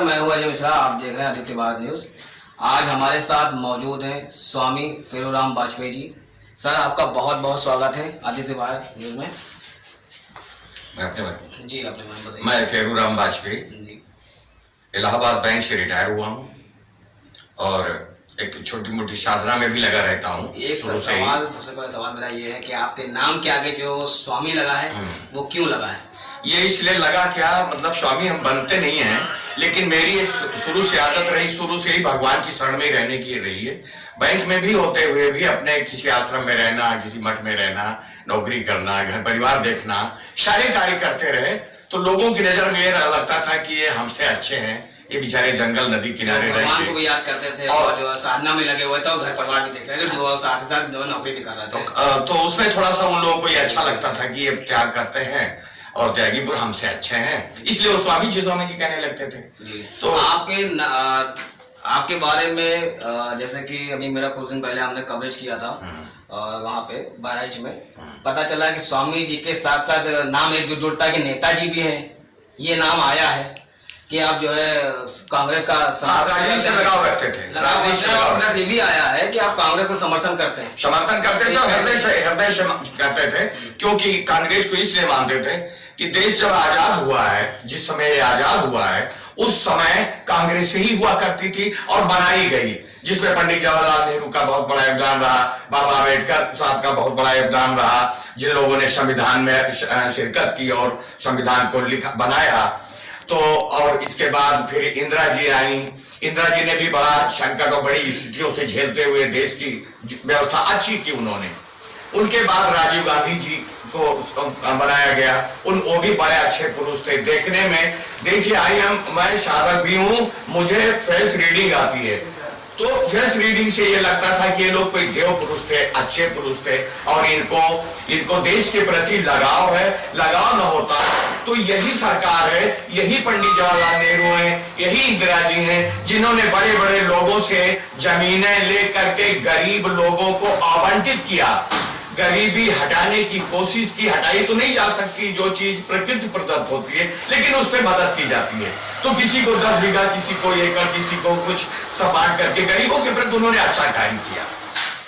मैं हूँ अजय मिश्रा, आप देख रहे हैं आदित्य भारत न्यूज। आज हमारे साथ मौजूद हैं स्वामी फेरूराम वाजपेयी जी। सर, आपका बहुत बहुत स्वागत है आदित्य भारत न्यूज में। मैं फेरूराम वाजपेयी जी इलाहाबाद बैंक से रिटायर हुआ हूँ और एक छोटी मोटी साधना में भी लगा रहता हूँ। एक सवाल, सबसे पहला सवाल मेरा ये है कि आपके नाम के आगे जो स्वामी लगा है वो क्यों लगा है? ये इसलिए लगा, क्या मतलब स्वामी हम बनते नहीं हैं, लेकिन मेरी शुरू से आदत रही, शुरू से ही भगवान की शरण में रहने की रही है। बैंक में भी होते हुए भी अपने किसी आश्रम में रहना, किसी मठ में रहना, नौकरी करना, घर परिवार देखना, सारे कार्य करते रहे तो लोगों की नजर में ये लगता था कि ये हमसे अच्छे हैं, ये बेचारे जंगल नदी किनारे रहते, भगवान को भी याद करते थे और जो साधना में लगे हुए थे, घर परिवार भी देख रहे थे, वो साथ ही साथ नौकरी भी कर रहे थे। तो उसमें थोड़ा सा उन लोगों को ये अच्छा लगता था कि ये त्याग करते हैं और त्यागी पुरुष हमसे अच्छे हैं, इसलिए वो स्वामी जी कहने लगते थे। तो आपके बारे में जैसे कि अभी मेरा कुछ दिन पहले हमने कवरेज किया था और वहाँ पे बहराइच में पता चला कि स्वामी जी के साथ साथ नाम एक जुड़ता है कि नेताजी भी हैं। ये नाम आया है कि आप जो है कांग्रेस का राजनीति से लगाव रखते थे। ये भी आया है कि आप कांग्रेस को समर्थन करते हैं। समर्थन करते थे, हृदय से करते थे, क्योंकि कांग्रेस को इसलिए मानते थे कि देश जब आजाद हुआ है, जिस समय आजाद हुआ है उस समय कांग्रेस ही हुआ करती थी और बनाई गई, जिसमें पंडित जवाहरलाल नेहरू का बहुत बड़ा योगदान रहा, बाबा अम्बेडकर साहब का बहुत बड़ा योगदान रहा, जिन लोगों ने संविधान में शिरकत की और संविधान को बनाया। तो और इसके बाद फिर इंदिरा जी आई। इंदिरा जी ने भी बड़ा संकट और बड़ी स्थितियों से झेलते हुए देश की व्यवस्था अच्छी की उन्होंने। उनके बाद राजीव गांधी जी को बनाया गया, वो भी बड़े अच्छे पुरुष थे देखने में। देखिए मैं साधक भी हूँ, मुझे फेस रीडिंग आती है, तो फेस रीडिंग से ये लगता था कि ये लोग कोई देव पुरुष थे, अच्छे पुरुष थे और इनको देश के प्रति लगाव है। लगाव न होता तो यही सरकार है, यही पंडित जवाहरलाल नेहरू हैं, यही इंदिरा जी हैं जिन्होंने बड़े बड़े लोगों से जमीनें लेकर के गरीब लोगों को आवंटित किया, गरीबी हटाने की कोशिश की। हटाई तो नहीं जा सकती, जो चीज प्रकृति प्रदत्त होती है, लेकिन उस पर मदद की जाती है। तो किसी को 10 बीघा, किसी को एकड़, किसी को कुछ सपाट करके गरीबों के प्रति उन्होंने अच्छा कार्य किया।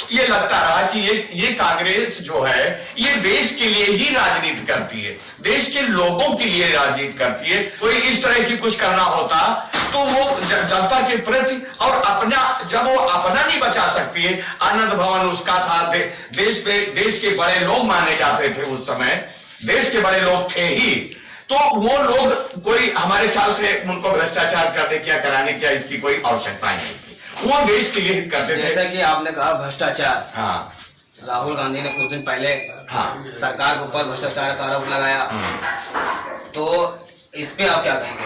तो ये लगता रहा कि ये कांग्रेस जो है ये देश के लिए ही राजनीति करती है, देश के लोगों के लिए राजनीति करती है। कोई इस तरह की कुछ करना होता तो वो जनता के प्रति और जब वो अपना नहीं बचा सकती है, आनंद भवन उसका था, देश के बड़े लोग माने जाते थे उस समय, देश के बड़े लोग थे ही, तो वो लोग कोई हमारे ख्याल से उनको भ्रष्टाचार करने क्या कराने क्या इसकी कोई आवश्यकता नहीं थी, वो देश के लिए हित करते थे। जैसा कि आपने कहा भ्रष्टाचार, हाँ, राहुल गांधी ने कुछ दिन पहले सरकार के ऊपर भ्रष्टाचार का आरोप लगाया, तो इस पे आप क्या कहेंगे?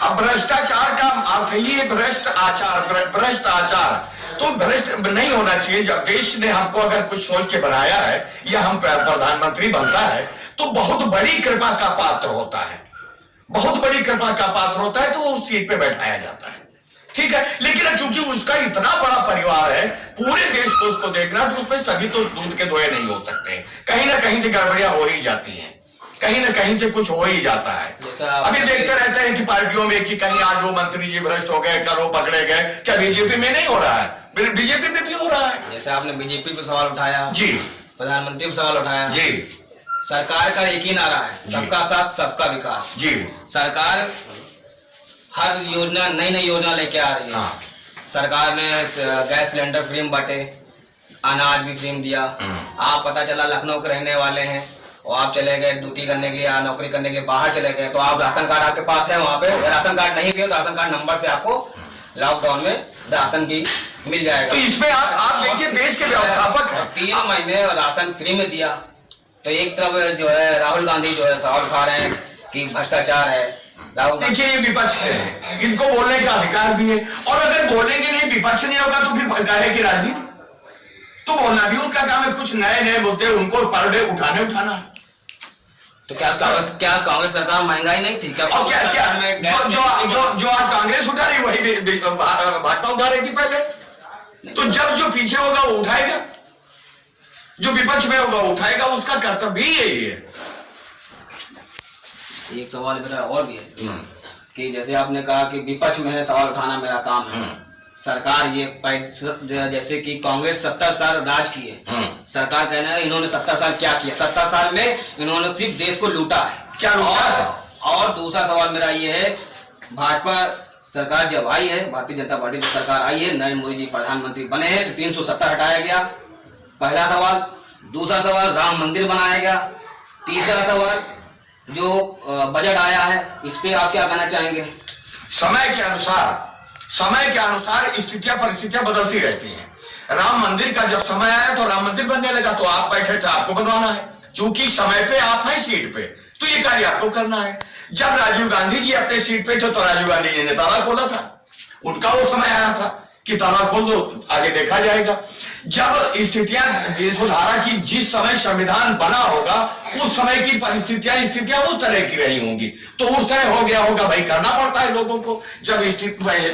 अब भ्रष्टाचार का अर्थ ही है भ्रष्ट आचार, तो भ्रष्ट नहीं होना चाहिए। जब देश ने हमको अगर कुछ सोच के बनाया है या हम प्रधानमंत्री बनता है तो बहुत बड़ी कृपा का पात्र होता है, बहुत बड़ी कृपा का पात्र होता है, तो वो उस सीट पे बैठाया जाता है, ठीक है। लेकिन चूंकि उसका इतना बड़ा परिवार है, पूरे देश को उसको देखना, तो उसमें सभी तो दूध के धोए नहीं हो सकते, कहीं ना कहीं से गड़बड़ियां हो ही जाती हैं, कहीं ना कहीं से कुछ हो ही जाता है। अभी देखते रहते हैं कि पार्टियों में कि कहीं आज वो मंत्री जी भ्रष्ट हो गए, कल वो पकड़े गए, क्या बीजेपी में नहीं हो रहा है? बीजेपी में भी हो रहा है। जैसे आपने बीजेपी पे सवाल उठाया जी, प्रधानमंत्री पे सवाल उठाया जी, सरकार का एक ही नारा है, सबका साथ सबका विकास जी। सरकार हर योजना, नई योजना लेके आ रही है। सरकार ने गैस सिलेंडर फ्री में बांटे, अनाज भी फ्री में दिया। आप पता चला लखनऊ के रहने वाले हैं और आप चले गए ड्यूटी करने के लिए या नौकरी करने के लिए बाहर चले गए, तो आप राशन कार्ड आपके पास है, वहाँ पे राशन कार्ड नहीं भी हो तो राशन कार्ड नंबर से आपको लॉकडाउन में राशन की मिल जाएगा। तो इसमें आप देखिए देश के व्यवस्थापक 3 महीने राशन फ्री में दिया, तो एक तरफ जो है राहुल गांधी जो है सवाल उठा रहे हैं कि भ्रष्टाचार है। देखिए ये विपक्ष है, इनको बोलने का अधिकार भी है, और अगर बोलेंगे नहीं, विपक्ष नहीं होगा तो फिर काहे की राजनीति? तो बोलना भी उनका काम है, कुछ नए मुद्दे उनको पर डे उठाना। तो क्या कांग्रेस सरकार महंगाई नहीं थी क्या? और क्या जो आज कांग्रेस उठा रही वही भाजपा उठा रही थी पहले। तो जब जो पीछे होगा वो उठाएगा, जो विपक्ष में होगा उठाएगा, उसका कर्तव्य ही यही है। एक सवाल मेरा और भी है कि जैसे आपने कहा कि विपक्ष में है, सवाल उठाना मेरा काम है। सरकार ये जैसे कि कांग्रेस 70 साल राज की है, सरकार कहना है इन्होंने 70 साल क्या किया? 70 साल में इन्होंने सिर्फ देश को लूटा है। क्या लूटा है? और दूसरा सवाल मेरा ये है, भाजपा सरकार जब आई है, भारतीय जनता पार्टी की सरकार आई है, नरेंद्र मोदी जी प्रधानमंत्री बने हैं, तो 370 हटाया गया, पहला सवाल। दूसरा सवाल, राम मंदिर बनाया गया। तीसरा सवाल, जो बजट आया है, इस पे आप क्या कहना चाहेंगे? समय के अनुसार स्थितियां परिस्थितियां बदलती रहती हैं। राम मंदिर का जब समय आया तो राम मंदिर बनने लगा, तो आप बैठे थे, आपको बनवाना है, क्योंकि समय पे आप हैं सीट पे, तो ये कार्य आपको करना है। जब राजीव गांधी जी अपने सीट पे थे तो राजीव गांधी जी ने ताला खोला था, उनका वो समय आया था कि ताला खोल दो, आगे देखा जाएगा। जब स्थितियां सुधारा कि जिस समय संविधान बना होगा उस समय की स्थितियां उस तरह की रही होंगी, तो उस तरह हो गया होगा, भाई करना पड़ता है लोगों को। जब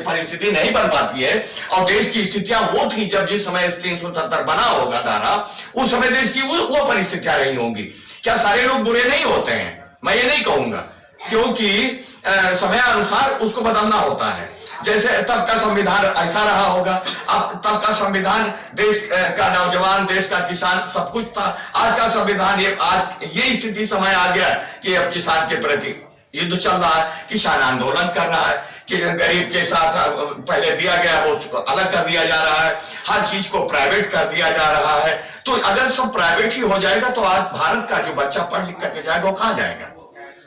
परिस्थिति नहीं बन पाती है और देश की स्थितियां वो थी, जब जिस समय 370 बना होगा धारा, उस समय देश की वो परिस्थितियां रही होंगी। क्या सारे लोग बुरे नहीं होते हैं? मैं ये नहीं कहूंगा, क्योंकि समय अनुसार उसको बदलना होता है। जैसे तब का संविधान ऐसा रहा होगा, अब तब का संविधान देश का नौजवान, देश का किसान सब कुछ था। आज का संविधान ये स्थिति समय आ गया कि अब किसान के प्रति युद्ध चल रहा है, किसान आंदोलन कर रहा है कि गरीब के साथ पहले दिया गया वो अलग कर दिया जा रहा है, हर चीज को प्राइवेट कर दिया जा रहा है। तो अगर सब प्राइवेट ही हो जाएगा तो आज भारत का जो बच्चा पढ़ लिख करके जाएगा वो कहाँ जाएगा,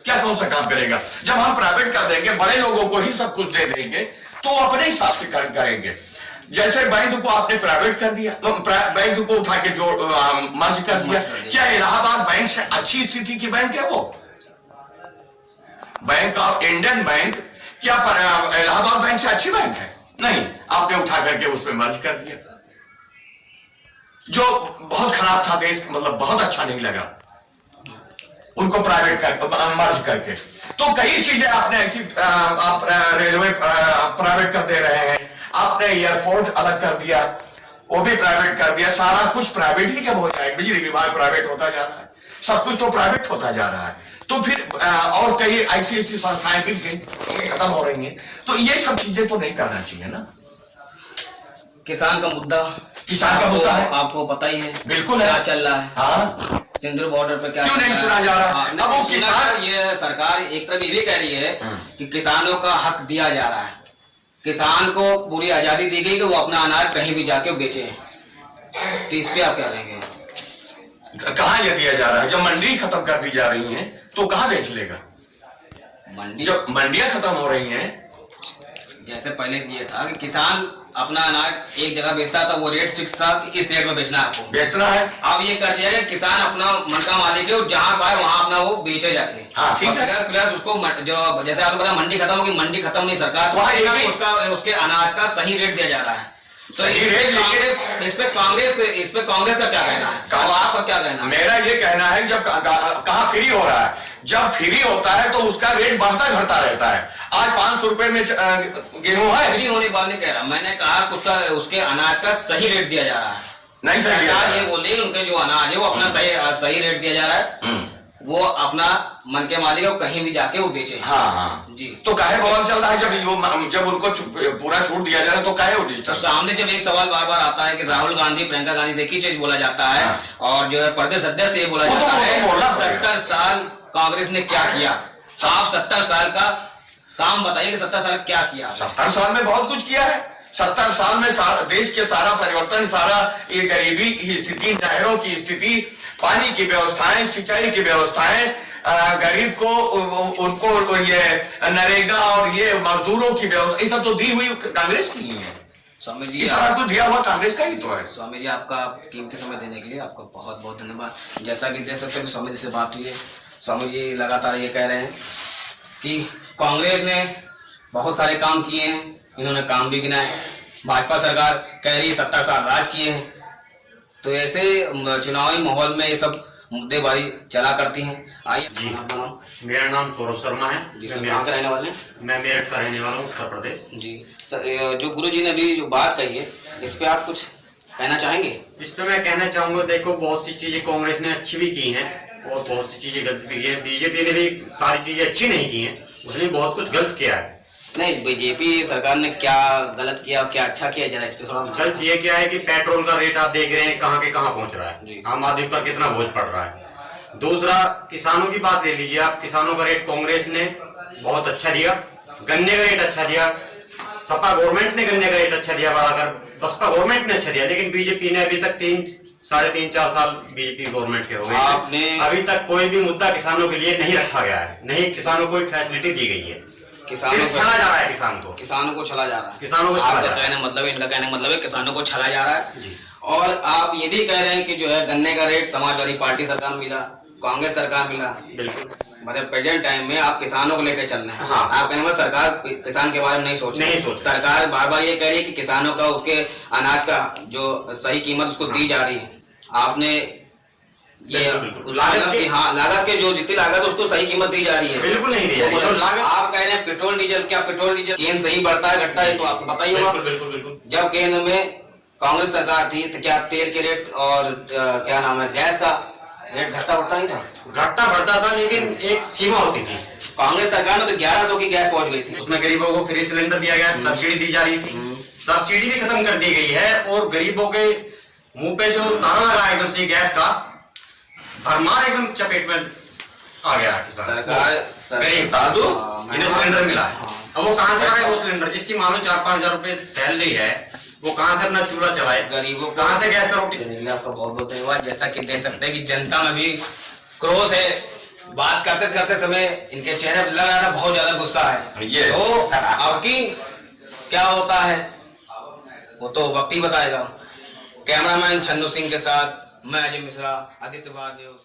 क्या कौन सा काम करेगा? जब हम प्राइवेट कर देंगे, बड़े लोगों को ही सब कुछ दे देंगे, तो अपने हिसाब से करेंगे। जैसे बैंक को आपने प्राइवेट कर दिया, बैंक को उठा के जो मर्ज कर दिया, क्या इलाहाबाद बैंक से अच्छी स्थिति की बैंक है वो? बैंक ऑफ इंडियन बैंक क्या इलाहाबाद बैंक से अच्छी बैंक है? नहीं, आपने उठा करके उसमें मर्ज कर दिया, जो बहुत खराब था देश, मतलब बहुत अच्छा नहीं लगा उनको प्राइवेट कर मर्ज करके। तो कई चीजें आपने ऐसी, आप रेलवे प्राइवेट कर दे रहे हैं, आपने एयरपोर्ट अलग कर दिया, वो भी प्राइवेट कर दिया। सारा कुछ प्राइवेट ही जब हो जाए, बिजली विभाग प्राइवेट होता जा रहा है, सब कुछ तो प्राइवेट होता जा रहा है, तो फिर और कई ऐसी संस्थाएं भी खत्म हो रही हैं। तो ये सब चीजें तो नहीं करना चाहिए ना। किसान का मुद्दा है, आपको पता ही है, बिल्कुल क्या चल रहा है। हाँ, सिंधु बॉर्डर पे क्या क्यों नहीं सुना जा रहा? अब वो किसान, ये सरकार एक तरफ ये भी कह रही है कि किसानों का हक दिया जा रहा है, किसान को पूरी आजादी दी गई कि वो अपना अनाज कहीं भी जाके बेचे, तो इस पे आप क्या कहेंगे? कहाँ ये दिया जा रहा है? जब मंडी खत्म कर दी जा रही हैं तो कहाँ बेच लेगा? मंडी, जब मंडियां खत्म हो रही हैं, जैसे पहले दिया था कि किसान अपना अनाज एक जगह बेचता था, वो रेट फिक्स था कि इस रेट में बेचना है, आपको बेचना है। अब ये कर दिया कि किसान अपना मन का मालिक है, जहाँ पाए वहाँ अपना वो बेचे जाके। हाँ, ठीक है। प्लस उसको जो जैसे आपने बताया मंडी खत्म होगी, मंडी खत्म नहीं, सरकार तो उसका उसके अनाज का सही रेट दिया जा रहा है। तो इस पे कांग्रेस का क्या कहना है, तो आपका क्या कहना है? मेरा ये कहना है, जब कहाँ फ्री हो रहा है, जब फ्री होता है तो उसका रेट बढ़ता घटता रहता है। आज 500 रुपए में गेहूं है, फ्री होने वाले नहीं कह रहा, मैंने कहा उसके अनाज का सही रेट दिया जा रहा है। नहीं सही दिया, ये बोले उनके जो अनाज है वो अपना सही रेट दिया जा रहा है, वो अपना मन के मालिक है, कहीं भी जाके वो बेचे। हाँ जी। तो काहे बवाल चल रहा है? जब उनको पूरा छूट दिया जा रहा है तो काहे उठी? तो सामने जब एक सवाल बार बार आता है कि राहुल गांधी, प्रियंका गांधी से एक ही चीज बोला जाता है, और जो है प्रदेश अध्यक्ष ये बोला जाता है 70 साल कांग्रेस ने क्या किया। आप 70 साल का काम बताइए कि 70 साल क्या किया? 70 साल में बहुत कुछ किया है। 70 साल में देश के सारा परिवर्तन, सारा ये गरीबी की स्थिति, नहरों की स्थिति, पानी की व्यवस्थाएं, सिंचाई की व्यवस्थाएं, गरीब को उनको ये नरेगा और ये मजदूरों की व्यवस्था, ये सब तो दी हुई कांग्रेस की ही है। स्वामी जी, सारा कुछ दिया हुआ कांग्रेस का ही तो है। स्वामी जी, आपका कीमती समय देने के लिए आपका बहुत बहुत धन्यवाद। जैसा कि देख सकते हैं स्वामी जी से बात हुई है, स्वामी जी लगातार ये कह रहे हैं कि कांग्रेस ने बहुत सारे काम किए हैं, इन्होंने काम भी गिनाए। भाजपा सरकार कह रही है 70 साल राज किए हैं, तो ऐसे चुनावी माहौल में ये सब मुद्देबाजी चला करती हैं। आइए जी, मेरा नाम सौरभ शर्मा है। कहाँ का रहने वाले हैं? मैं मेरठ का रहने वाला हूँ, उत्तर प्रदेश। जी सर, जो गुरुजी ने अभी जो बात कही है, इस पे आप कुछ कहना चाहेंगे? इस पे मैं कहना चाहूँगा, देखो बहुत सी चीज़ें कांग्रेस ने अच्छी भी की हैं और बहुत सी चीजें गलत भी की है। बीजेपी ने भी सारी चीजें अच्छी नहीं की हैं, उसने बहुत कुछ गलत किया है। नहीं, बीजेपी सरकार ने क्या गलत किया और क्या अच्छा किया, जरा इस पे थोड़ा गलत ये क्या है कि पेट्रोल का रेट आप देख रहे हैं कहाँ के कहाँ पहुंच रहा जी। है, आम आदमी पर कितना बोझ पड़ रहा है। दूसरा, किसानों की बात ले लीजिए आप, किसानों का रेट कांग्रेस ने बहुत अच्छा दिया, गन्ने का रेट अच्छा दिया, सपा गवर्नमेंट ने गन्ने का रेट अच्छा दिया बढ़ाकर, बसपा गवर्नमेंट ने अच्छा दिया, लेकिन बीजेपी ने अभी तक 3-3.5 साल बीजेपी गवर्नमेंट के हो गए, आपने अभी तक कोई भी मुद्दा किसानों के लिए नहीं रखा गया है, नहीं किसानों को फैसिलिटी दी गई है, किसानों सिर्फ छला जा रहा है किसानों को छला जा रहा है। किसानों को छला आपका जा रहा है। कहने मतलब है, इनका कहने का मतलब है किसानों को छला जा रहा है जी। और आप ये भी कह रहे हैं कि जो है गन्ने का रेट समाजवादी पार्टी सरकार में मिला, कांग्रेस सरकार मिला, बिल्कुल मतलब प्रेजेंट टाइम में आप किसानों को लेकर चल रहे हैं। हाँ। आप कहने मतलब सरकार किसान के बारे में नहीं सोच नहीं सोच। सरकार बार बार ये कह रही है कि किसानों का उसके अनाज का जो सही कीमत उसको दी जा रही है। आपने ये बिल्कुल। लागत के जो जितनी लागत है उसको सही कीमत दी जा रही है। बिल्कुल नहीं दी जा रही है। तो आप कह रहे हैं पेट्रोल डीजल, क्या पेट्रोल डीजल केंद्र सही बढ़ता है घटता है तो आपको पता ही होगा। बिल्कुल बिल्कुल। जब केंद्र में कांग्रेस सरकार थी तो क्या तेल के रेट और क्या नाम है गैस का रेट घटता बढ़ता नहीं था? घटता बढ़ता था, लेकिन एक सीमा होती थी। कांग्रेस सरकार में तो 1100 की गैस पहुंच गई थी। उसमें गरीबों को फ्री सिलेंडर दिया गया, सब्सिडी दी जा रही थी, सब्सिडी भी खत्म कर दी गई है और गरीबों के मुंह पे जो ताला लगा एकदम से गैस का भरमार एकदम चपेट में आ गया किसान। गरीब दादू इन्हें सिलेंडर मिला है। अब वो कहाँ से लगाए वो सिलेंडर, जिसकी मानो 4-5 हजार रुपए सैलरी है, वो कहाँ से अपना चूल्हा चलाए, गरीबों कहाँ से गैस का रोटी। आपका बहुत बहुत धन्यवाद। जैसा कि देख सकते हैं कि जनता में भी क्रोध है, बात करते करते समय इनके चेहरे पर लग रहा था बहुत ज्यादा गुस्सा है। Yes. तो अब की क्या होता है वो तो वक्त ही बताएगा। कैमरामैन छन्नू सिंह के साथ मैं अजय मिश्रा, आदित्य भारत न्यूज।